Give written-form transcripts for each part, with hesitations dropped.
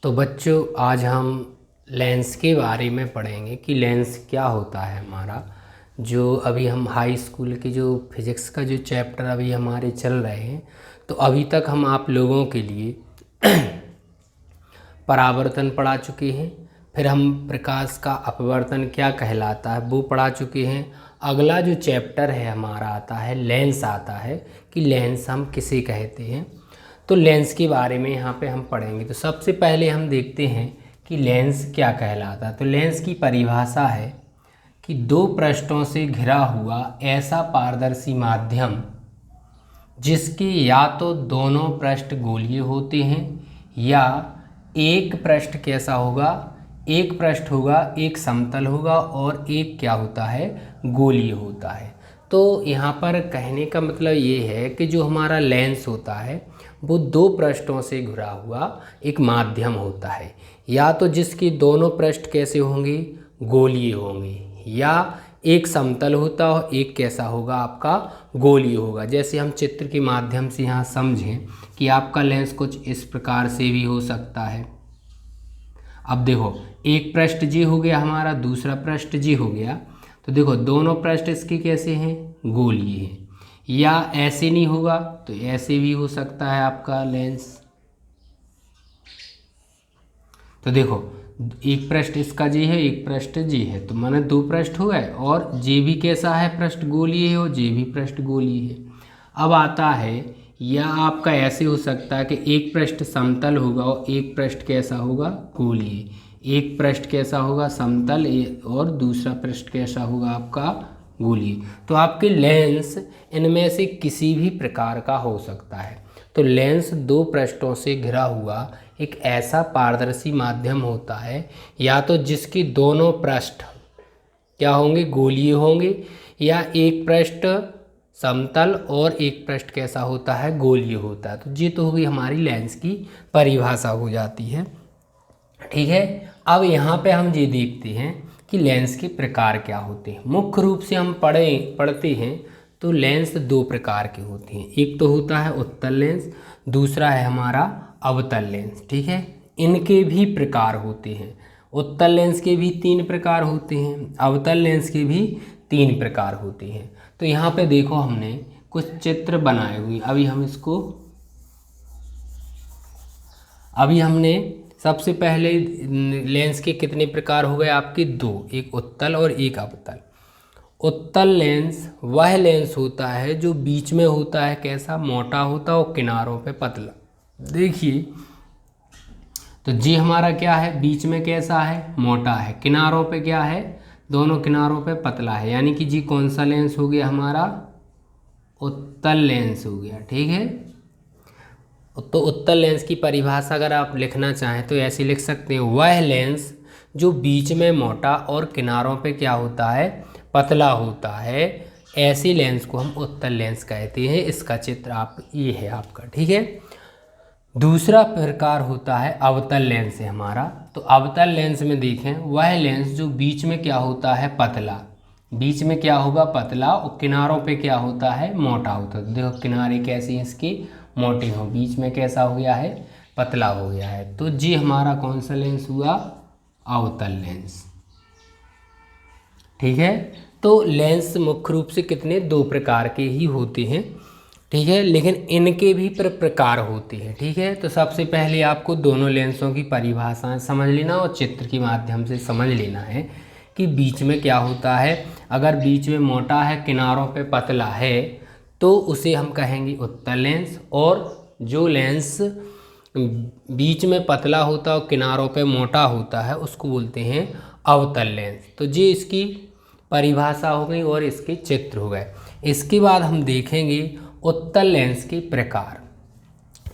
तो बच्चों आज हम लेंस के बारे में पढ़ेंगे कि लेंस क्या होता है हमारा। जो अभी हम हाई स्कूल की जो फिज़िक्स का जो चैप्टर अभी हमारे चल रहे हैं, तो अभी तक हम आप लोगों के लिए परावर्तन पढ़ा चुके हैं। फिर हम प्रकाश का अपवर्तन क्या कहलाता है वो पढ़ा चुके हैं। अगला जो चैप्टर है हमारा आता है लेंस आता है कि लेंस हम किसे कहते हैं। तो लेंस के बारे में यहाँ पे हम पढ़ेंगे। तो सबसे पहले हम देखते हैं कि लेंस क्या कहलाता है। तो लेंस की परिभाषा है कि दो पृष्ठों से घिरा हुआ ऐसा पारदर्शी माध्यम जिसके या तो दोनों पृष्ठ गोलीय होते हैं या एक पृष्ठ कैसा होगा, एक पृष्ठ होगा, एक समतल होगा और एक क्या होता है, गोलीय होता है। तो यहाँ पर कहने का मतलब ये है कि जो हमारा लेंस होता है वो दो पृष्ठों से घिरा हुआ एक माध्यम होता है, या तो जिसके दोनों पृष्ठ कैसे होंगे, गोलीय होंगे, या एक समतल होता हो, एक कैसा होगा आपका, गोलीय होगा। जैसे हम चित्र के माध्यम से यहाँ समझें कि आपका लेंस कुछ इस प्रकार से भी हो सकता है। अब देखो एक पृष्ठ जी हो गया हमारा, दूसरा पृष्ठ जी हो गया, तो देखो दोनों पृष्ठ इसके कैसे हैं, गोलीय हैं। या ऐसे नहीं होगा तो ऐसे भी हो सकता है आपका लेंस। तो देखो एक पृष्ठ इसका जी है, एक पृष्ठ जी है, तो माने दो पृष्ठ हो गए, और जे भी कैसा है, पृष्ठ गोलीय है और जे भी पृष्ठ गोलीय है। अब आता है या आपका ऐसे हो सकता है कि एक पृष्ठ समतल होगा और एक पृष्ठ कैसा होगा, गोलीय। एक पृष्ठ कैसा होगा, समतल, और दूसरा पृष्ठ कैसा होगा आपका, गोलीय। तो आपके लेंस इनमें से किसी भी प्रकार का हो सकता है। तो लेंस दो पृष्ठों से घिरा हुआ एक ऐसा पारदर्शी माध्यम होता है, या तो जिसके दोनों पृष्ठ क्या होंगे, गोलीय होंगे, या एक पृष्ठ समतल और एक पृष्ठ कैसा होता है, गोलीय होता है। तो ये तो होगी हमारी लेंस की परिभाषा हो जाती है। ठीक है, अब यहाँ पे हम ये देखते हैं कि लेंस के प्रकार क्या होते हैं। मुख्य रूप से हम पढ़ते हैं तो लेंस दो प्रकार के होते हैं। एक तो होता है उत्तल लेंस, दूसरा है हमारा अवतल लेंस। ठीक है, इनके भी प्रकार होते हैं। उत्तल लेंस के भी 3 प्रकार होते हैं, अवतल लेंस के भी 3 प्रकार होते हैं। तो यहाँ पे देखो हमने कुछ चित्र बनाए हुए, अभी हमने सबसे पहले लेंस के कितने प्रकार हो गए आपके, 2, एक उत्तल और एक अवतल। उत्तल लेंस वह लेंस होता है जो बीच में होता है कैसा, मोटा होता है और किनारों पे पतला। देखिए तो जी हमारा क्या है, बीच में कैसा है, मोटा है, किनारों पे क्या है, दोनों किनारों पे पतला है। यानी कि जी कौन सा लेंस हो गया हमारा, उत्तल लेंस हो गया। ठीक है, तो उत्तल लेंस की परिभाषा अगर आप लिखना चाहें तो ऐसे लिख सकते हैं, वह लेंस जो बीच में मोटा और किनारों पे क्या होता है, पतला होता है, ऐसे लेंस को हम उत्तल लेंस कहते हैं। इसका चित्र आप ये है आपका। ठीक है, दूसरा प्रकार होता है अवतल लेंस है हमारा। तो अवतल लेंस में देखें, वह लेंस जो बीच में क्या होता है, पतला, बीच में क्या होगा, पतला, और किनारों पे क्या होता है, मोटा होता है। देखो किनारे कैसे हैं इसके, मोटे हो, बीच में कैसा हो गया है, पतला हो गया है। तो जी हमारा कौन सा लेंस हुआ, अवतल लेंस। ठीक है, तो लेंस मुख्य रूप से कितने, 2 प्रकार के ही होते हैं। ठीक है, लेकिन इनके भी प्रकार होते हैं। ठीक है, तो सबसे पहले आपको दोनों लेंसों की परिभाषाएं समझ लेना और चित्र के माध्यम से समझ लेना है कि बीच में क्या होता है। अगर बीच में मोटा है, किनारों पे पतला है, तो उसे हम कहेंगे उत्तल लेंस, और जो लेंस बीच में पतला होता है और किनारों पे मोटा होता है उसको बोलते हैं अवतल लेंस। तो ये इसकी परिभाषा हो गई और इसके चित्र हो गए। इसके बाद हम देखेंगे उत्तल लेंस के प्रकार।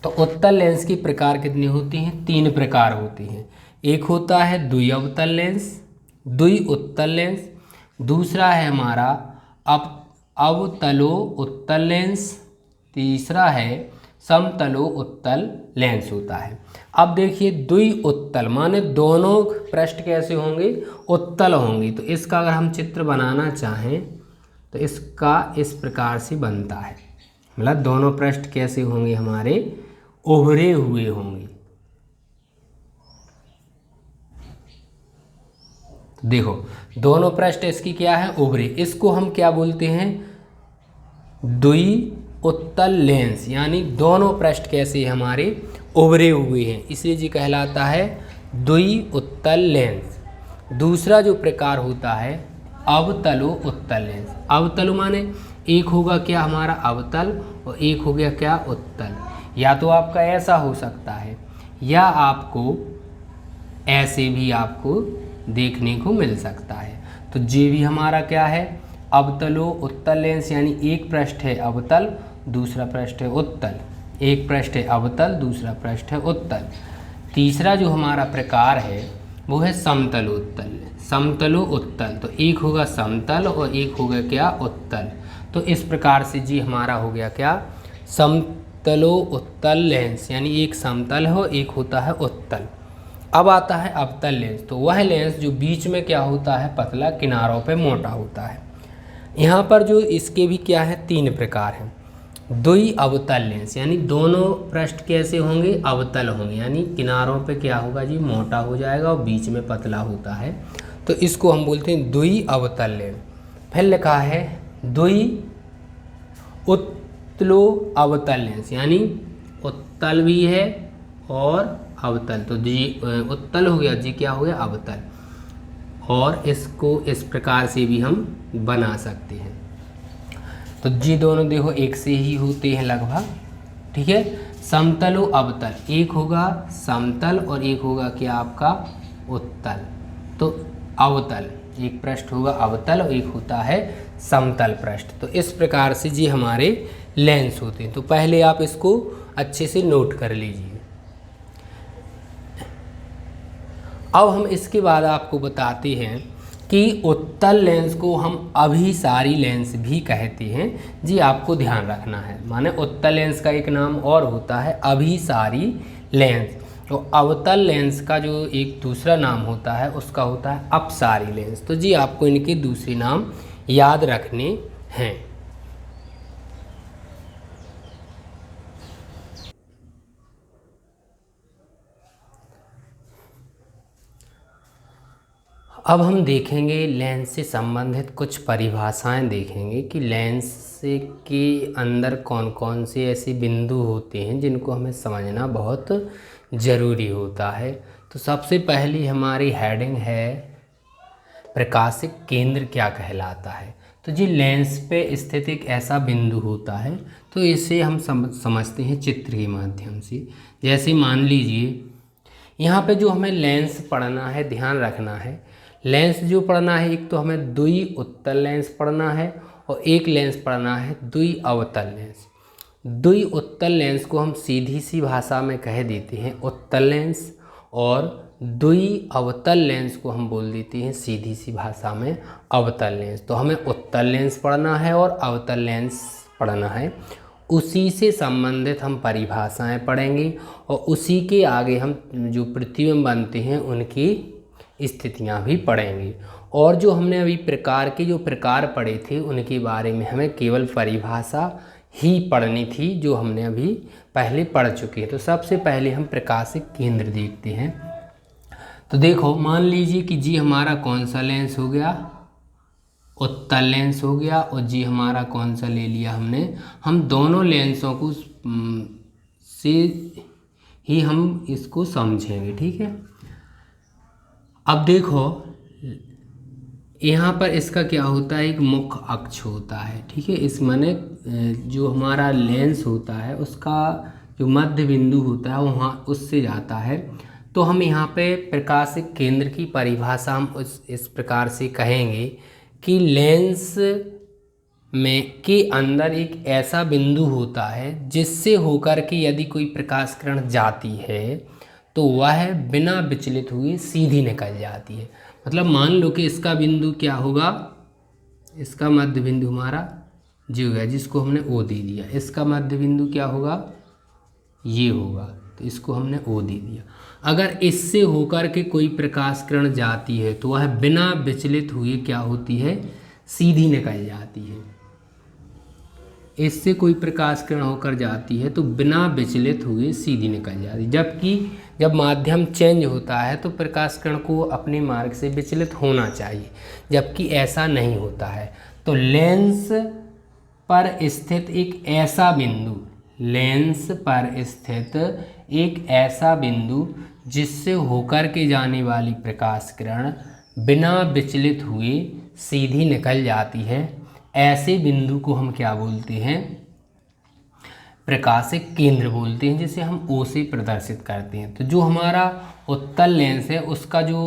तो उत्तल लेंस के प्रकार कितने होते हैं, 3 प्रकार होते हैं। एक होता है द्विअवतल लेंस, द्वि उत्तल लेंस, दूसरा है हमारा अवतलो उत्तल लेंस, तीसरा है समतलो उत्तल लेंस होता है। अब देखिए द्वि उत्तल माने दोनों पृष्ठ कैसे होंगे, उत्तल होंगे। तो इसका अगर हम चित्र बनाना चाहें तो इसका इस प्रकार से बनता है, मतलब दोनों पृष्ठ कैसे होंगे हमारे, ओहरे हुए होंगे। देखो दोनों पृष्ठ इसकी क्या है, उभरे। इसको हम क्या बोलते हैं, द्वि उत्तल लेंस, यानी दोनों पृष्ठ कैसे हमारे उभरे हुए हैं, इसलिए जी कहलाता है द्वि उत्तल लेंस। दूसरा जो प्रकार होता है अवतलो उत्तल लेंस। अवतल माने एक होगा क्या हमारा अवतल और एक हो गया क्या उत्तल। या तो आपका ऐसा हो सकता है या आपको ऐसे भी आपको देखने को मिल सकता है। तो ये भी हमारा क्या है, अवतलो उत्तल लेंस, यानी एक पृष्ठ है अवतल दूसरा पृष्ठ है उत्तल, एक पृष्ठ है अवतल दूसरा पृष्ठ है उत्तल। तीसरा जो हमारा प्रकार है वो है समतलोत्तल। समतलो उत्तल, तो एक होगा समतल और एक होगा क्या उत्तल। तो इस प्रकार से जी हमारा हो गया क्या, समतलो उत्तल लेंस, यानी एक समतल है एक होता है उत्तल। अब आता है अवतल लेंस, तो वह लेंस जो बीच में क्या होता है पतला, किनारों पे मोटा होता है। यहाँ पर जो इसके भी क्या है, तीन प्रकार हैं। द्वि अवतल लेंस, यानी दोनों पृष्ठ कैसे होंगे, अवतल होंगे, यानी किनारों पे क्या होगा जी, मोटा हो जाएगा और बीच में पतला होता है, तो इसको हम बोलते हैं द्वि अवतल लेंस। फिर लिखा है द्वि उत्तलो अवतल लेंस, यानी उत्तल भी है और अवतल, तो जी उत्तल हो गया, जी क्या हो गया अवतल। और इसको इस प्रकार से भी हम बना सकते हैं। तो जी दोनों देखो एक से ही होते हैं लगभग, ठीक है। समतलो अवतल, एक होगा समतल और एक होगा क्या आपका उत्तल। तो अवतल, एक पृष्ठ होगा अवतल और एक होता है समतल पृष्ठ। तो इस प्रकार से जी हमारे लेंस होते हैं। तो पहले आप इसको अच्छे से नोट कर लीजिए। अब हम इसके बाद आपको बताते हैं कि उत्तल लेंस को हम अभिसारी लेंस भी कहते हैं जी, आपको ध्यान रखना है। माने उत्तल लेंस का एक नाम और होता है अभिसारी लेंस, तो अवतल लेंस का जो एक दूसरा नाम होता है उसका होता है अपसारी लेंस। तो जी आपको इनके दूसरे नाम याद रखने हैं। अब हम देखेंगे लेंस से संबंधित कुछ परिभाषाएं देखेंगे कि लेंस के अंदर कौन कौन से ऐसे बिंदु होते हैं जिनको हमें समझना बहुत ज़रूरी होता है। तो सबसे पहली हमारी हेडिंग है प्रकाशिक केंद्र क्या कहलाता है। तो जी लेंस पे स्थित एक ऐसा बिंदु होता है, तो इसे हम समझते हैं चित्र के माध्यम से। जैसे मान लीजिए यहाँ पे जो हमें लेंस पढ़ना है, ध्यान रखना है, लेंस जो पढ़ना है एक तो हमें द्वि उत्तल लेंस पढ़ना है और एक लेंस पढ़ना है द्वि अवतल लेंस। द्वि उत्तल लेंस को हम सीधी सी भाषा में कह देते हैं उत्तल लेंस, और द्वि अवतल लेंस को हम बोल देते हैं सीधी सी भाषा में अवतल लेंस। तो हमें उत्तल लेंस पढ़ना है और अवतल लेंस पढ़ना है, उसी से संबंधित हम परिभाषाएं पढ़ेंगे और उसी के आगे हम जो प्रतिबिंब बनते हैं उनकी स्थितियां भी पढ़ेंगे। और जो हमने अभी प्रकार के जो प्रकार पढ़े थे उनके बारे में हमें केवल परिभाषा ही पढ़नी थी, जो हमने अभी पहले पढ़ चुके हैं। तो सबसे पहले हम प्रकाशिक केंद्र देखते हैं। तो देखो मान लीजिए कि जी हमारा कौन सा लेंस हो गया, उत्तल लेंस हो गया, और जी हमारा कौन सा ले लिया हमने, हम दोनों लेंसों को से ही हम इसको समझेंगे, ठीक है। अब देखो यहाँ पर इसका क्या होता है, एक मुख्य अक्ष होता है, ठीक है। इस माने जो हमारा लेंस होता है उसका जो मध्य बिंदु होता है वहाँ उससे जाता है। तो हम यहाँ पे प्रकाशिक केंद्र की परिभाषा हम इस प्रकार से कहेंगे कि लेंस में के अंदर एक ऐसा बिंदु होता है जिससे होकर के यदि कोई प्रकाश किरण जाती है तो वह बिना विचलित हुए सीधी निकल जाती है। मतलब मान लो कि इसका बिंदु क्या होगा, इसका मध्य बिंदु हमारा जो है जिसको हमने ओ दे दिया, इसका मध्य बिंदु क्या होगा, ये होगा, तो इसको हमने ओ दे दिया। अगर इससे होकर के कोई प्रकाश किरण जाती है तो वह बिना विचलित हुए क्या होती है, सीधी निकल जाती है। इससे कोई प्रकाश किरण होकर जाती है तो बिना विचलित हुए सीधी निकल जाती है, जबकि जब माध्यम चेंज होता है तो प्रकाश किरण को अपने मार्ग से विचलित होना चाहिए, जबकि ऐसा नहीं होता है। तो लेंस पर स्थित एक ऐसा बिंदु, लेंस पर स्थित एक ऐसा बिंदु जिससे होकर के जाने वाली प्रकाश किरण बिना विचलित हुए सीधी निकल जाती है, ऐसे बिंदु को हम क्या बोलते हैं? प्रकाशिक केंद्र बोलते हैं, जिसे हम O से प्रदर्शित करते हैं। तो जो हमारा उत्तल लेंस है उसका जो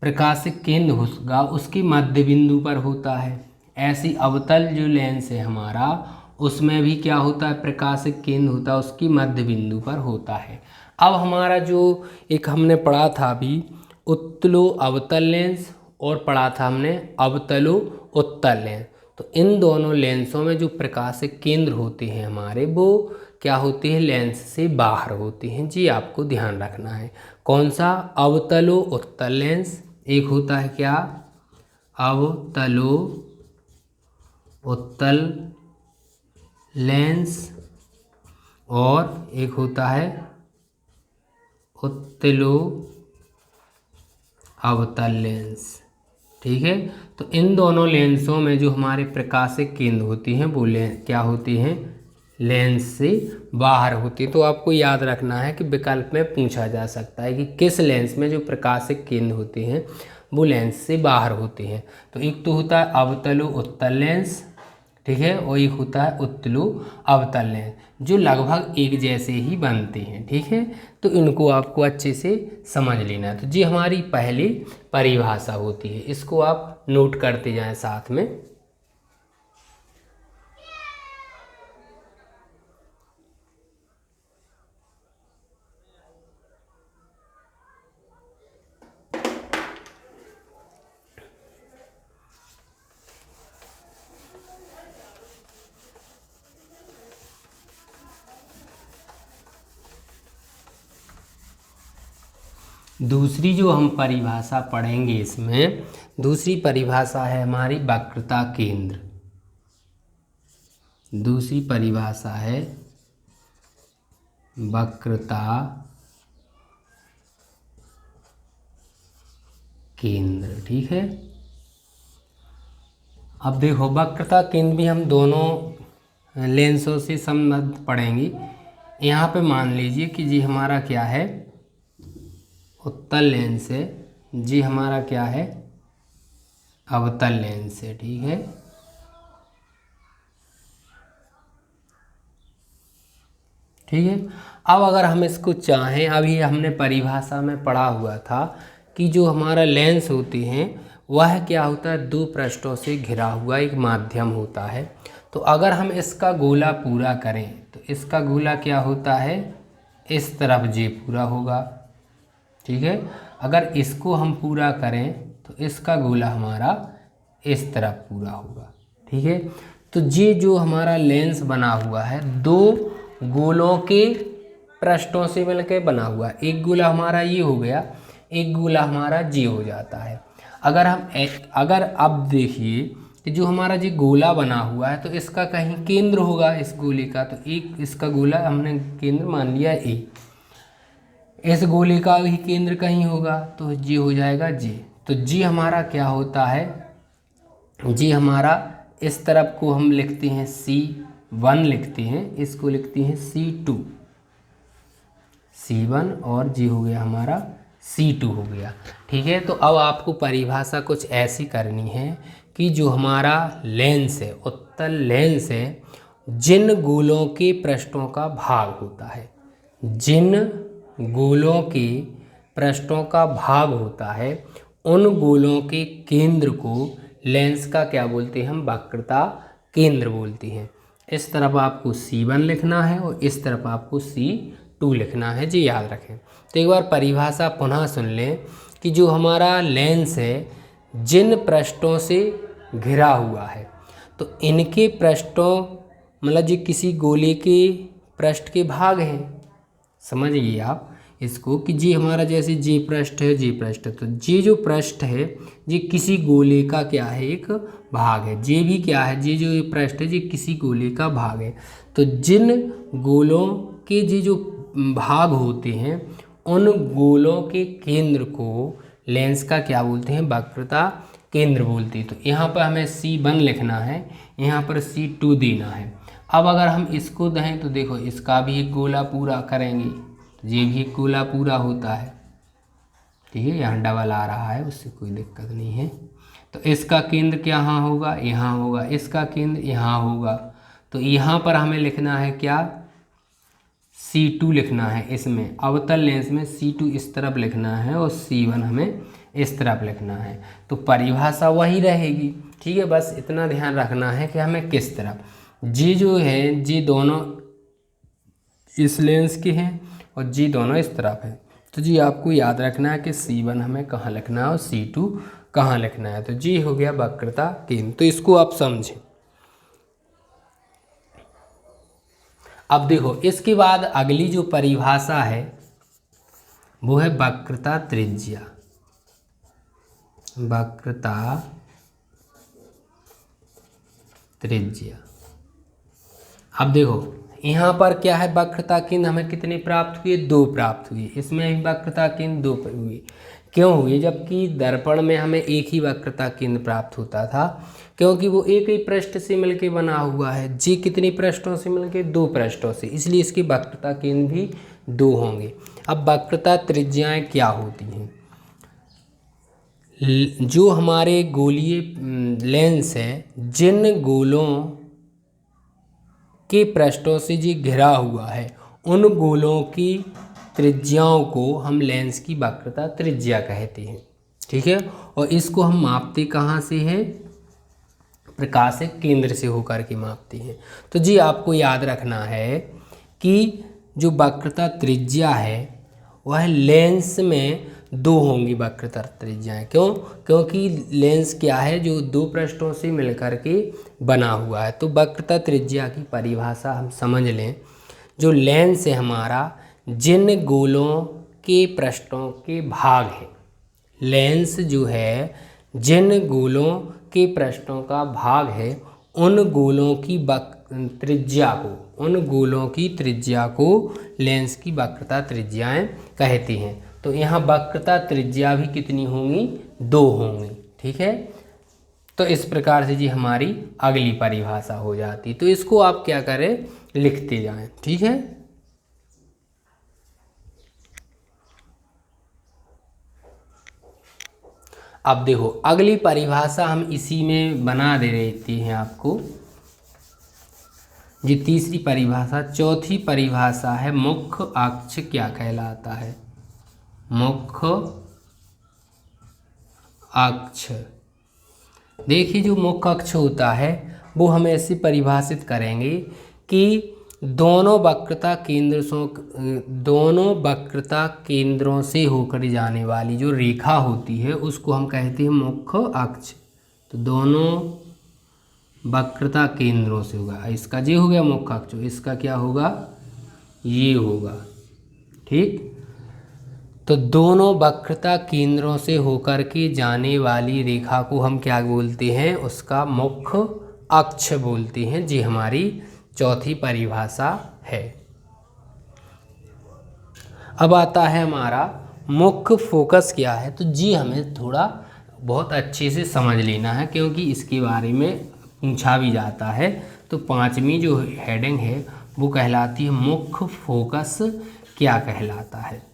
प्रकाशिक केंद्र होगा उसकी मध्य बिंदु पर होता है। ऐसी अवतल जो लेंस है हमारा, उसमें भी क्या होता है? प्रकाशिक केंद्र होता है, उसकी मध्य बिंदु पर होता है। अब हमारा जो एक हमने पढ़ा था अभी उत्तलो अवतल लेंस, और पढ़ा था हमने अवतलो उत्तल लेंस। तो इन दोनों लेंसों में जो प्रकाशिक केंद्र होते हैं हमारे, वो क्या होते हैं? लेंस से बाहर होते हैं। जी आपको ध्यान रखना है। कौन सा? अवतलो उत्तल लेंस। एक होता है क्या? अवतलो उत्तल लेंस, और एक होता है उत्तलो अवतल लेंस। ठीक है, तो इन दोनों लेंसों में जो हमारे प्रकाशिक केंद्र होती हैं वो क्या होती हैं? लेंस से बाहर होती है। तो आपको याद रखना है कि विकल्प में पूछा जा सकता है कि किस लेंस में जो प्रकाशिक केंद्र होते हैं वो लेंस से बाहर होते हैं। तो एक तो होता है अवतलो उत्तल लेंस, ठीक है, और एक होता है उत्तलो अवतल लेंस, जो लगभग एक जैसे ही बनते हैं। ठीक है, तो इनको आपको अच्छे से समझ लेना है। तो जी हमारी पहली परिभाषा होती है, इसको आप नोट करते जाएं साथ में। दूसरी जो हम परिभाषा पढ़ेंगे, इसमें दूसरी परिभाषा है हमारी वक्रता केंद्र। दूसरी परिभाषा है वक्रता केंद्र। ठीक है, अब देखो वक्रता केंद्र भी हम दोनों लेंसों से संबंध पढ़ेंगे। यहाँ पे मान लीजिए कि जी हमारा क्या है? उत्तल लेंस है, जी हमारा क्या है? अवतल लेंस है। ठीक है, ठीक है। अब अगर हम इसको चाहें, अभी हमने परिभाषा में पढ़ा हुआ था कि जो हमारा लेंस होते हैं वह क्या होता है? दो पृष्ठों से घिरा हुआ एक माध्यम होता है। तो अगर हम इसका गोला पूरा करें तो इसका गोला क्या होता है? इस तरफ जे पूरा होगा। ठीक है, अगर इसको हम पूरा करें तो इसका गोला हमारा इस तरफ पूरा होगा। ठीक है, तो ये जो हमारा लेंस बना हुआ है दो गोलों के पृष्ठों से मिलकर बना हुआ है। एक गोला हमारा ये हो गया, एक गोला हमारा जी हो जाता है। अगर अब देखिए कि जो हमारा जो गोला बना हुआ है तो इसका कहीं केंद्र होगा इस गोले का, तो एक इसका गोला हमने केंद्र मान लिया ए, इस गोले का भी केंद्र कहीं होगा तो जी हो जाएगा जी। तो जी हमारा क्या होता है? जी हमारा इस तरफ को हम लिखते हैं C1 लिखते हैं, इसको लिखते हैं C2, C1 और जी हो गया हमारा C2 हो गया। ठीक है, तो अब आपको परिभाषा कुछ ऐसी करनी है कि जो हमारा लेंस है, उत्तल लेंस है, जिन गोलों के पृष्ठों का भाग होता है, जिन गोलों के पृष्ठों का भाग होता है, उन गोलों के केंद्र को लेंस का क्या बोलते हैं? हम वक्रता केंद्र बोलते हैं। इस तरफ आपको C1 लिखना है और इस तरफ आपको C2 लिखना है, जी याद रखें। तो एक बार परिभाषा पुनः सुन लें कि जो हमारा लेंस है जिन पृष्ठों से घिरा हुआ है, तो इनके पृष्ठों मतलब जो किसी गोले के पृष्ठ के भाग हैं, समझिए आप इसको कि जी हमारा जैसे जी पृष्ठ है, जी पृष्ठ है, तो जी जो पृष्ठ है जी किसी गोले का क्या है, एक भाग है। जी भी क्या है, जी जो ये पृष्ठ है जी किसी गोले का भाग है। तो जिन गोलों के जी जो भाग होते हैं उन गोलों के केंद्र को लेंस का क्या बोलते हैं, वक्रता केंद्र बोलते हैं। तो यहाँ पर हमें C1 लिखना है, यहाँ पर C2 देना है। अब अगर हम इसको दें तो देखो इसका भी एक गोला पूरा करेंगे, तो ये भी एक गोला पूरा होता है, ठीक है। यहाँ डबल आ रहा है, उससे कोई दिक्कत नहीं है। तो इसका केंद्र क्या यहाँ होगा, यहाँ होगा, इसका केंद्र यहाँ होगा। तो यहाँ पर हमें लिखना है क्या, C2 लिखना है। इसमें अवतल लेंस में C2 इस तरफ लिखना है और C1 हमें इस तरफ लिखना है। तो परिभाषा वही रहेगी, ठीक है। बस इतना ध्यान रखना है कि हमें किस तरफ, जी जो है जी दोनों इस लेंस के हैं और जी दोनों इस तरफ है। तो जी आपको याद रखना है कि C1 हमें कहाँ लिखना है और C2 कहाँ लिखना है। तो जी हो गया वक्रता केंद्र। तो इसको आप समझें। अब देखो इसके बाद अगली जो परिभाषा है वो है वक्रता त्रिज्या। वक्रता त्रिज्या। अब देखो यहाँ पर क्या है, वक्रता केंद्र हमें कितने प्राप्त हुए, 2 प्राप्त हुए। इसमें भी वक्रता केंद्र 2 हुए। क्यों हुए, जबकि दर्पण में हमें एक ही वक्रता केंद्र प्राप्त होता था, क्योंकि वो एक ही पृष्ठ से मिलके बना हुआ है। जी कितनी पृष्ठों से मिलके, 2 पृष्ठों से, इसलिए इसकी वक्रता केंद्र भी 2 होंगे। अब वक्रता त्रिज्याएं क्या होती हैं, जो हमारे गोलीय लेंस है जिन गोलों के पृष्ठों से जी घिरा हुआ है उन गोलों की त्रिज्याओं को हम लेंस की वक्रता त्रिज्या कहते हैं, ठीक है। और इसको हम मापते कहाँ से हैं, प्रकाशिक केंद्र से होकर के मापते हैं। तो जी आपको याद रखना है कि जो वक्रता त्रिज्या है वह लेंस में 2 होंगी वक्रता त्रिज्याएं। क्यों, क्योंकि लेंस क्या है, जो 2 पृष्ठों से मिलकर के बना हुआ है। तो वक्रता त्रिज्या की परिभाषा हम समझ लें। जो लेंस है हमारा जिन गोलों के पृष्ठों के भाग है, लेंस जो है जिन गोलों के पृष्ठों का भाग है उन गोलों की त्रिज्या को, उन गोलों की त्रिज्या को लेंस की वक्रता त्रिज्याएं कहती हैं। तो यहाँ वक्रता त्रिज्या भी कितनी होंगी, 2 होंगी, ठीक है। तो इस प्रकार से जी हमारी अगली परिभाषा हो जाती। तो इसको आप क्या करें, लिखते जाएं, ठीक है। अब देखो अगली परिभाषा हम इसी में बना दे रही हैं आपको। जी तीसरी परिभाषा, चौथी परिभाषा है मुख्य अक्ष क्या कहलाता है, मुख्य अक्ष। देखिए जो मुख्य अक्ष होता है वो हम ऐसे परिभाषित करेंगे कि दोनों वक्रता केंद्रों से होकर जाने वाली जो रेखा होती है उसको हम कहते हैं मुख्य अक्ष। तो दोनों वक्रता केंद्रों से होगा, इसका ये हो गया मुख्य अक्ष, इसका क्या होगा, ये होगा, ठीक। तो दोनों वक्रता केंद्रों से होकर के जाने वाली रेखा को हम क्या बोलते हैं, उसका मुख्य अक्ष बोलते हैं। जी हमारी चौथी परिभाषा है। अब आता है हमारा मुख्य फोकस क्या है। तो जी हमें थोड़ा बहुत अच्छे से समझ लेना है क्योंकि इसके बारे में पूछा भी जाता है। तो 5वीं जो हेडिंग है वो कहलाती है मुख्य फोकस क्या कहलाता है।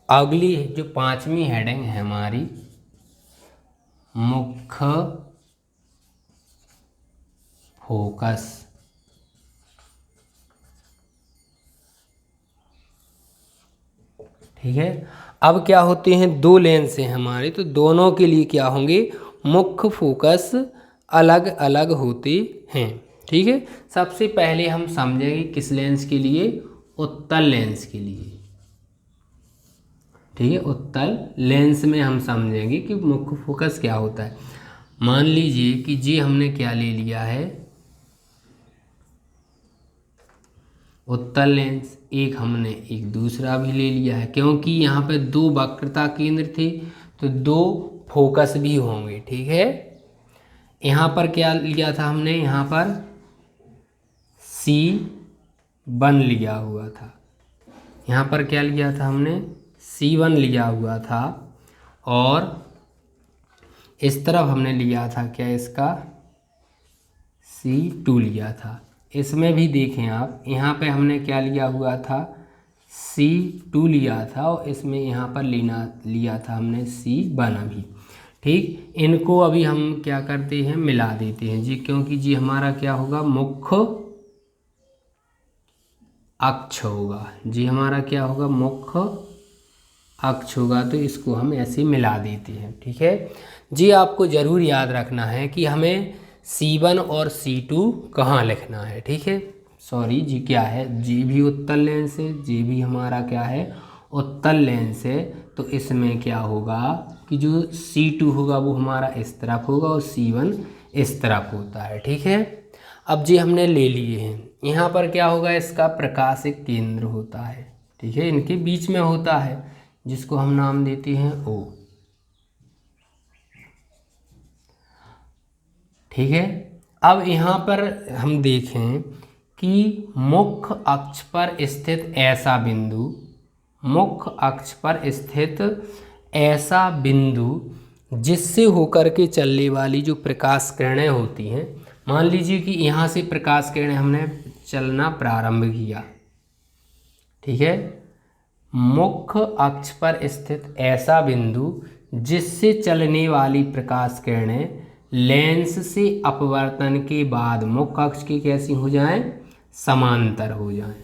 अगली जो 5वीं हेडिंग है हमारी मुख्य फोकस। ठीक है। अब क्या होते हैं, 2 लेंस हैं हमारे, तो दोनों के लिए क्या होंगे, मुख्य फोकस अलग अलग होते हैं। ठीक है। सबसे पहले हम समझेंगे किस लेंस के लिए, उत्तल लेंस के लिए। ठीक है, उत्तल लेंस में हम समझेंगे कि मुख्य फोकस क्या होता है। मान लीजिए कि जी हमने क्या ले लिया है, उत्तल लेंस, एक हमने एक दूसरा भी ले लिया है, क्योंकि यहाँ पे दो वक्रता केंद्र थे तो दो फोकस भी होंगे। ठीक है, यहाँ पर क्या लिया था हमने, यहाँ पर C1 लिया हुआ था, यहाँ पर क्या लिया था हमने, C1 लिया हुआ था, और इस तरफ हमने लिया था क्या, इसका C2 लिया था। इसमें भी देखें आप, यहाँ पे हमने क्या लिया हुआ था, C2 लिया था, और इसमें यहाँ पर लिया था हमने C1 अभी। ठीक, इनको अभी हम क्या करते हैं, मिला देते हैं जी, क्योंकि जी हमारा क्या होगा, मुख्य अक्ष होगा जी, हमारा क्या होगा, मुख्य अक्ष होगा, तो इसको हम ऐसे मिला देते हैं। ठीक है जी, आपको ज़रूर याद रखना है कि हमें C1 और C2 कहाँ लिखना है। ठीक है, सॉरी जी, क्या है, जी भी उत्तल लेंस है, जी भी हमारा क्या है, उत्तल लेंस है, तो इसमें क्या होगा कि जो C2 होगा वो हमारा इस तरफ होगा और C1 इस तरफ होता है। ठीक है, अब जी हमने ले लिए हैं, यहाँ पर क्या होगा, इसका प्रकाशिक केंद्र होता है। ठीक है, इनके बीच में होता है, जिसको हम नाम देते हैं O। ठीक है, अब यहाँ पर हम देखें कि मुख्य अक्ष पर स्थित ऐसा बिंदु, मुख्य अक्ष पर स्थित ऐसा बिंदु जिससे होकर के चलने वाली जो प्रकाश किरणें होती हैं, मान लीजिए कि यहाँ से प्रकाश किरणें हमने चलना प्रारंभ किया। ठीक है, मुख्य अक्ष पर स्थित ऐसा बिंदु जिससे चलने वाली प्रकाश किरणें लेंस से अपवर्तन के बाद मुख्य अक्ष की कैसी हो जाएं, समांतर हो जाएं।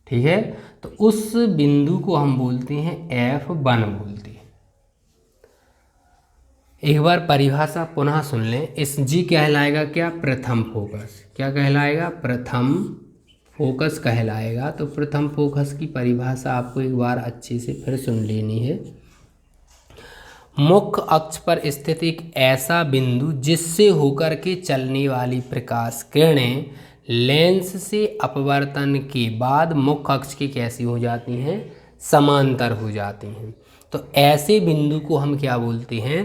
ठीक है, तो उस बिंदु को हम बोलते हैं F1 बोलते हैं। एक बार परिभाषा पुनः सुन लें, इस जी कहलाएगा क्या, प्रथम फोकस। क्या कहलाएगा, प्रथम फोकस कहलाएगा। तो प्रथम फोकस की परिभाषा आपको एक बार अच्छे से फिर सुन लेनी है। मुख्य अक्ष पर स्थित एक ऐसा बिंदु जिससे होकर के चलने वाली प्रकाश किरणें लेंस से अपवर्तन के बाद मुख्य अक्ष की कैसी हो जाती हैं, समांतर हो जाती हैं। तो ऐसे बिंदु को हम क्या बोलते हैं,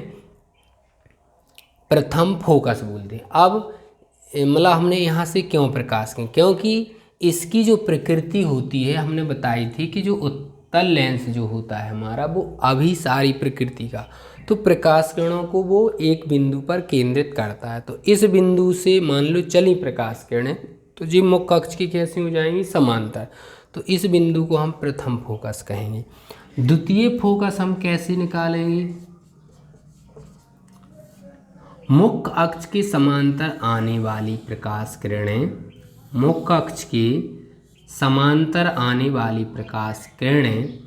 प्रथम फोकस बोलते हैं। अब मतलब हमने यहाँ से क्यों प्रकाश किया, क्योंकि इसकी जो प्रकृति होती है, हमने बताई थी कि जो उत्तल लेंस जो होता है हमारा, वो अभिसारी प्रकृति का, तो प्रकाश किरणों को वो एक बिंदु पर केंद्रित करता है। तो इस बिंदु से मान लो चली प्रकाश किरणें, तो जी मुख्य अक्ष की कैसी हो जाएंगी, समांतर। तो इस बिंदु को हम प्रथम फोकस कहेंगे। द्वितीय फोकस हम कैसे निकालेंगे, मुख्य अक्ष के समांतर आने वाली प्रकाश किरणें, मुख्य अक्ष के समांतर आने वाली प्रकाश किरणें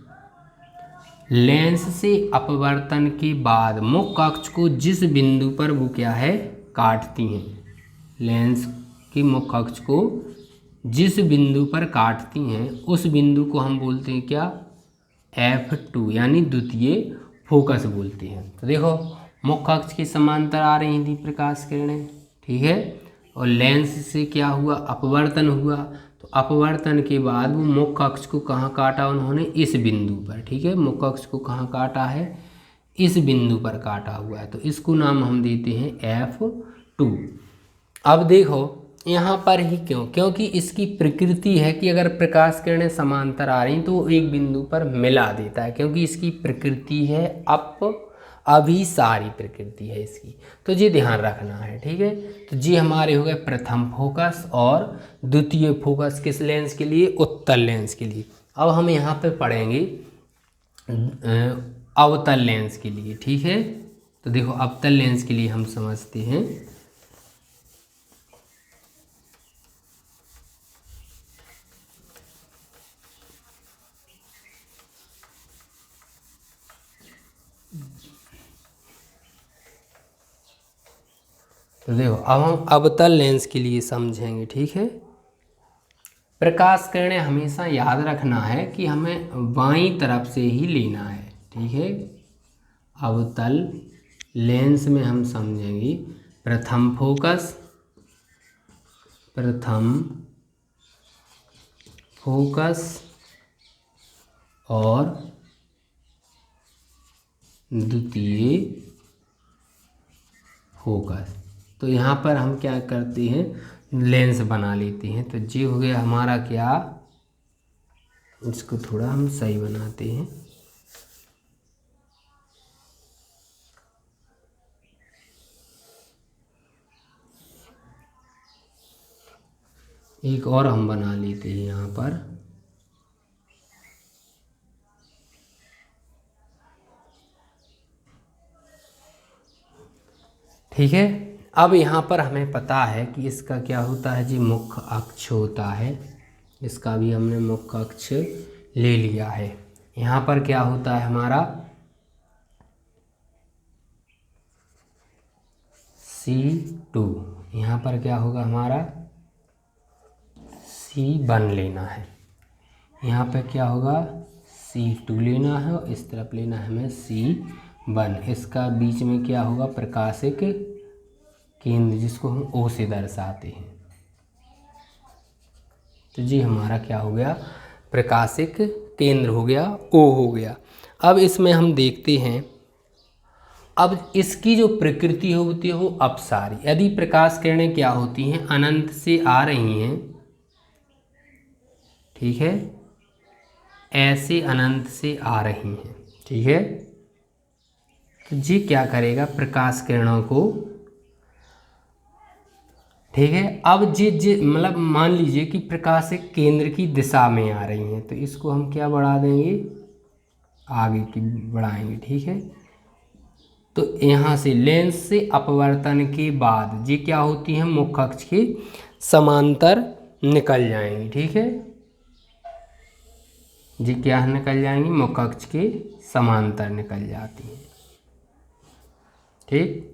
लेंस से अपवर्तन के बाद मुख्य अक्ष को जिस बिंदु पर वो क्या है, काटती हैं, लेंस के मुख्य अक्ष को जिस बिंदु पर काटती हैं, उस बिंदु को हम बोलते हैं क्या, F2 यानी द्वितीय फोकस बोलते हैं। तो देखो, मुख्य अक्ष के समांतर आ रही थी प्रकाश किरणें, ठीक है, और लेंस से क्या हुआ, अपवर्तन हुआ। तो अपवर्तन के बाद वो मुख्य अक्ष को कहाँ काटा उन्होंने, इस बिंदु पर। ठीक है, मुख्य अक्ष को कहाँ काटा है, इस बिंदु पर काटा हुआ है, तो इसको नाम हम देते हैं F2। अब देखो यहाँ पर ही क्यों, क्योंकि इसकी प्रकृति है कि अगर प्रकाश किरणें समांतर आ रही तो वो एक बिंदु पर मिला देता है, क्योंकि इसकी प्रकृति है अभिसारी प्रकृति है इसकी। तो जी ध्यान रखना है। ठीक है, तो जी हमारे हो गए प्रथम फोकस और द्वितीय फोकस किस लेंस के लिए, उत्तल लेंस के लिए। अब हम यहाँ पे पढ़ेंगे अवतल लेंस के लिए। ठीक है, तो देखो अवतल लेंस के लिए हम समझते हैं, तो देखो अब हम अवतल लेंस के लिए समझेंगे। ठीक है, प्रकाश किरणें हमेशा याद रखना है कि हमें बाईं तरफ से ही लेना है, ठीक है। अवतल लेंस में हम समझेंगे प्रथम फोकस और द्वितीय फोकस। तो यहाँ पर हम क्या करते हैं, लेंस बना लेते हैं। तो ये हो गया हमारा क्या, इसको थोड़ा हम सही बनाते हैं। एक और हम बना लेते हैं यहाँ पर। ठीक है। अब यहाँ पर हमें पता है कि इसका क्या होता है जी, मुख्य अक्ष होता है। इसका भी हमने मुख्य अक्ष ले लिया है। यहाँ पर क्या होता है हमारा C2, यहाँ पर क्या होगा हमारा C1 लेना है। यहाँ पे क्या होगा C2 लेना है और इस तरफ लेना है हमें C1। इसका बीच में क्या होगा, प्रकाशिक केंद्र, जिसको हम O से दर्शाते हैं। तो जी हमारा क्या हो गया, प्रकाशिक केंद्र हो गया, O हो गया। अब इसमें हम देखते हैं, अब इसकी जो प्रकृति होती है वो अपसारी। यदि प्रकाश किरणें क्या होती हैं, अनंत से आ रही हैं, ठीक है, ऐसे अनंत से आ रही हैं, ठीक है, तो जी क्या करेगा, प्रकाश किरणों को, ठीक है। अब जी मतलब मान लीजिए कि प्रकाशिक केंद्र की दिशा में आ रही हैं, तो इसको हम क्या बढ़ा देंगे, आगे की बढ़ाएंगे, ठीक है। तो यहाँ से लेंस से अपवर्तन के बाद जी क्या होती हैं, मुख्य अक्ष के समांतर निकल जाएंगी, ठीक है। जी क्या निकल जाएंगी, मुख्य अक्ष के समांतर निकल जाती हैं, ठीक।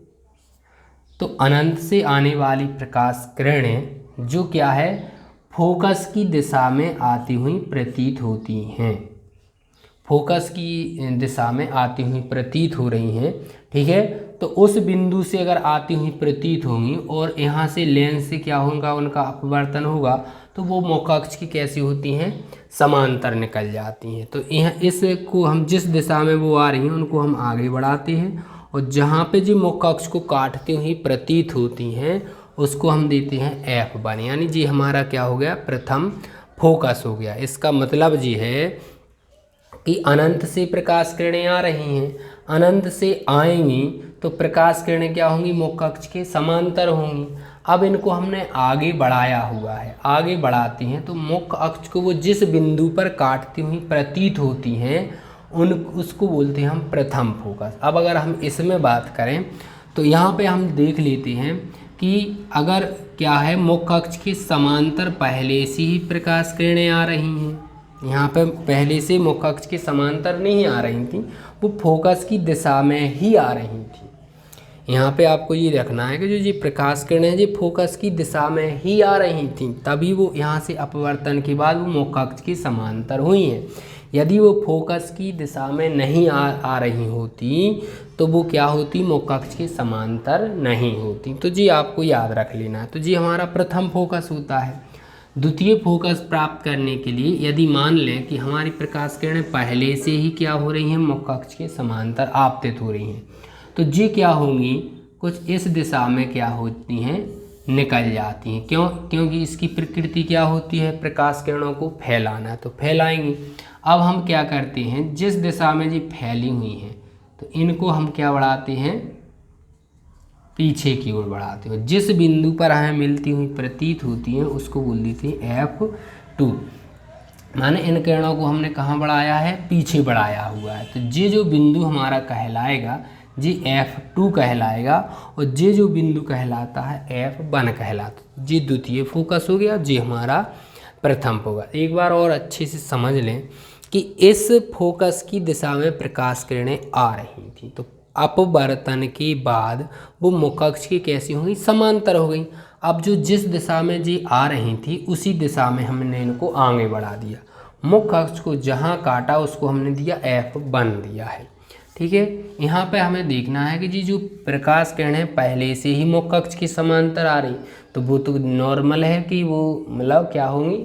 तो अनंत से आने वाली प्रकाश किरणें जो क्या है, फोकस की दिशा में आती हुई प्रतीत होती हैं, फोकस की दिशा में आती हुई प्रतीत हो रही हैं, ठीक है। तो उस बिंदु से अगर आती हुई प्रतीत होंगी और यहाँ से लेंस से क्या होगा, उनका अपवर्तन होगा, तो वो मुख्य अक्ष की कैसी होती हैं, समांतर निकल जाती हैं। तो यहाँ इसको हम जिस दिशा में वो आ रही हैं उनको हम आगे बढ़ाते हैं, और जहाँ पे जी मुख्य अक्ष को काटती हुई प्रतीत होती हैं उसको हम देते हैं F1, यानी जी हमारा क्या हो गया, प्रथम फोकस हो गया। इसका मतलब जी है कि अनंत से प्रकाश किरणें आ रही हैं, अनंत से आएंगी तो प्रकाश किरणें क्या होंगी, मुख्य अक्ष के समांतर होंगी। अब इनको हमने आगे बढ़ाया हुआ है, आगे बढ़ाती हैं तो मुख्य अक्ष को वो जिस बिंदु पर काटती हुई प्रतीत होती हैं उसको बोलते हैं हम प्रथम फोकस। अब अगर हम इसमें बात करें तो यहाँ पे हम देख लेते हैं कि अगर क्या है, मुख्य अक्ष के समांतर पहले से ही प्रकाश किरणें आ रही हैं, यहाँ पे पहले से मुख्य अक्ष के समांतर नहीं आ रही थी, वो फोकस की दिशा में ही आ रही थी। यहाँ पे आपको ये रखना है कि जो जी प्रकाश किरणें जी फोकस की दिशा में ही आ रही थी, तभी वो यहाँ से अपवर्तन के बाद वो मुख्य अक्ष के समांतर हुई हैं। यदि वो फोकस की दिशा में नहीं आ रही होती तो वो क्या होती, मुख्य अक्ष के समांतर नहीं होती। तो जी आपको याद रख लेना है। तो जी हमारा प्रथम फोकस होता है। द्वितीय फोकस प्राप्त करने के लिए यदि मान लें कि हमारी प्रकाश किरणें पहले से ही क्या हो रही हैं, मुख्य अक्ष के समांतर आपतित हो रही हैं, तो जी क्या होंगी, कुछ इस दिशा में क्या होती हैं, निकल जाती हैं। क्योंकि इसकी प्रकृति क्या होती है, प्रकाश किरणों को फैलाना, तो फैलाएंगी। अब हम क्या करते हैं, जिस दिशा में जी फैली हुई हैं तो इनको हम क्या बढ़ाते हैं, पीछे की ओर बढ़ाते हैं। जिस बिंदु पर हमें मिलती हुई प्रतीत होती हैं उसको बोल देते हैं F2, माने इन किरणों को हमने कहाँ बढ़ाया है, पीछे बढ़ाया हुआ है। तो ये जो बिंदु हमारा कहलाएगा जी F2 कहलाएगा, और ये जो बिंदु कहलाता है F1 कहलाता है। जी द्वितीय फोकस हो गया, जी हमारा प्रथम फोकस। एक बार और अच्छे से समझ लें कि इस फोकस की दिशा में प्रकाश किरणें आ रही थी, तो अपवर्तन के बाद वो मुख्य अक्ष की कैसी हो गई, समांतर हो गई। अब जो जिस दिशा में जी आ रही थी उसी दिशा में हमने इनको आगे बढ़ा दिया। मुख्य अक्ष को जहाँ काटा उसको हमने दिया F1 दिया है। ठीक है, यहाँ पे हमें देखना है कि जी जो प्रकाश किरणें पहले से ही मुख्य अक्ष की समांतर आ रही, तो वो तो नॉर्मल है कि वो मतलब क्या होंगी,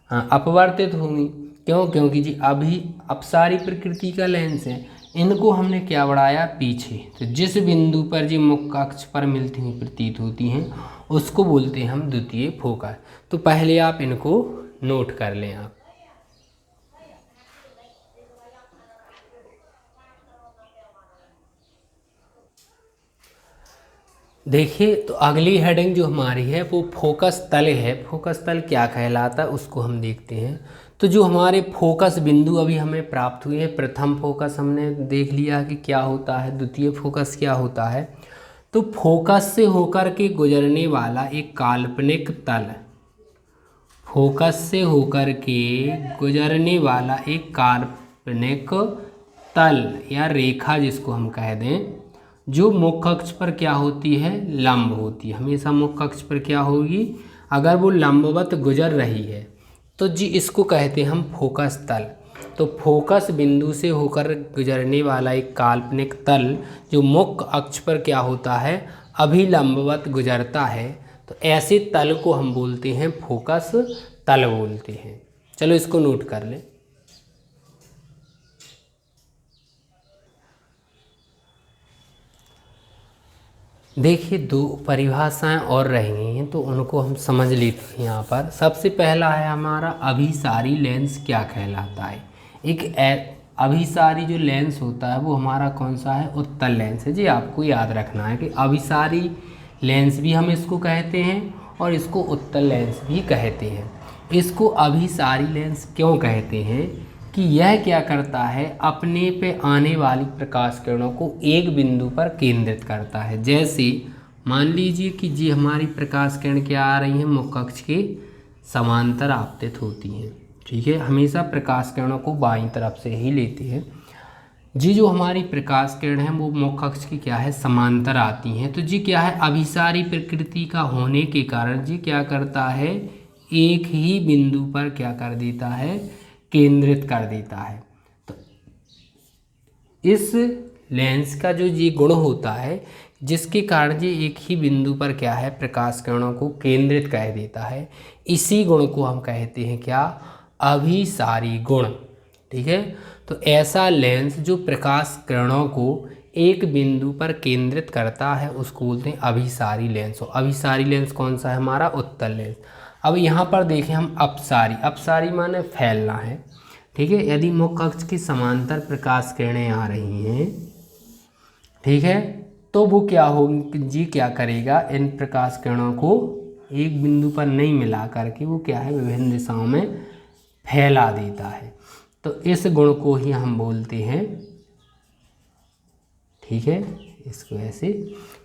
अपवर्तित होंगी। क्यों? क्योंकि जी अभी अपसारी प्रकृति का लेंस है, इनको हमने क्या बढ़ाया, पीछे। तो जिस बिंदु पर जी मुख्य अक्ष पर मिलती हुई प्रतीत होती हैं उसको बोलते हैं हम द्वितीय फोकस। तो पहले आप इनको नोट कर लें। आप देखिए, तो अगली हेडिंग जो हमारी है वो फोकस तल है। फोकस तल क्या कहलाता है उसको हम देखते हैं। तो जो हमारे फोकस बिंदु अभी हमें प्राप्त हुए हैं, प्रथम फोकस हमने देख लिया कि क्या होता है, द्वितीय फोकस क्या होता है। तो फोकस से होकर के गुजरने वाला एक काल्पनिक तल, फोकस से होकर के गुजरने वाला एक काल्पनिक तल या रेखा जिसको हम कह दें, जो मुख्य अक्ष पर क्या होती है, लंब होती है। हमेशा मुख्य अक्ष पर क्या होगी, अगर वो लंबवत गुजर रही है तो जी इसको कहते हैं हम फोकस तल। तो फोकस बिंदु से होकर गुजरने वाला एक काल्पनिक तल जो मुख्य अक्ष पर क्या होता है, अभिलंबवत गुजरता है, तो ऐसे तल को हम बोलते हैं फोकस तल बोलते हैं। चलो इसको नोट कर लें। देखिए, दो परिभाषाएं और रहेंगी हैं तो उनको हम समझ लेते हैं। यहाँ पर सबसे पहला है हमारा अभिसारी लेंस क्या कहलाता है। एक अभिसारी जो लेंस होता है वो हमारा कौन सा है, उत्तल लेंस है। जी आपको याद रखना है कि अभिसारी लेंस भी हम इसको कहते हैं और इसको उत्तल लेंस भी कहते हैं। इसको अभिसारी लेंस क्यों कहते हैं कि यह क्या करता है, अपने पे आने वाली प्रकाश किरणों को एक बिंदु पर केंद्रित करता है। जैसे मान लीजिए कि जी हमारी प्रकाश किरण क्या आ रही हैं, मुख्य अक्ष के समांतर आपतित होती हैं। ठीक है, हमेशा प्रकाश किरणों को बाईं तरफ से ही लेते हैं। जी जो हमारी प्रकाश किरण है वो मुख्य अक्ष की क्या है, समांतर आती हैं। तो जी क्या है, अभिसारी प्रकृति का होने के कारण जी क्या करता है, एक ही बिंदु पर क्या कर देता है, केंद्रित कर देता है। तो इस लेंस का जो ये गुण होता है जिसके कारण ये एक ही बिंदु पर क्या है, प्रकाश किरणों को केंद्रित कर देता है, इसी गुण को हम कहते हैं क्या, अभिसारी गुण। ठीक है, तो ऐसा लेंस जो प्रकाश किरणों को एक बिंदु पर केंद्रित करता है उसको बोलते हैं अभिसारी लेंस। और अभिसारी लेंस कौन सा है, हमारा उत्तल लेंस। अब यहाँ पर देखें हम अपसारी, अपसारी माने फैलना है। ठीक है, यदि मुख्य अक्ष की समांतर प्रकाश किरणें आ रही हैं, ठीक है, तो वो क्या होगी जी, क्या करेगा, इन प्रकाश किरणों को एक बिंदु पर नहीं मिला करके वो क्या है, विभिन्न दिशाओं में फैला देता है। तो इस गुण को ही हम बोलते हैं, ठीक है, इसको ऐसे।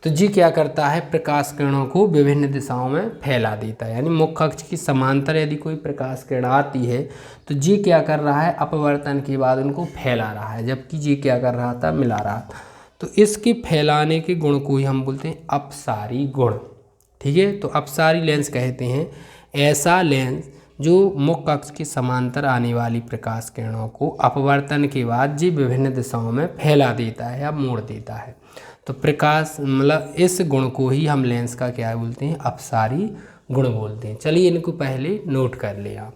तो जी क्या करता है, प्रकाश किरणों को विभिन्न दिशाओं में फैला देता है। यानी मुख्य अक्ष की समांतर यदि कोई प्रकाश किरण आती है तो जी क्या कर रहा है, अपवर्तन के बाद उनको फैला रहा है, जबकि जी क्या कर रहा था, मिला रहा था। तो इसके फैलाने के गुण को ही हम बोलते हैं अपसारी गुण। ठीक है, तो अपसारी लेंस कहते हैं ऐसा लेंस जो मुख्य अक्ष के समांतर आने वाली प्रकाश किरणों को अपवर्तन के बाद जी विभिन्न दिशाओं में फैला देता है या मोड़ देता है। तो प्रकाश मतलब इस गुण को ही हम लेंस का क्या बोलते हैं, अपसारी गुण बोलते हैं। चलिए इनको पहले नोट कर लें आप।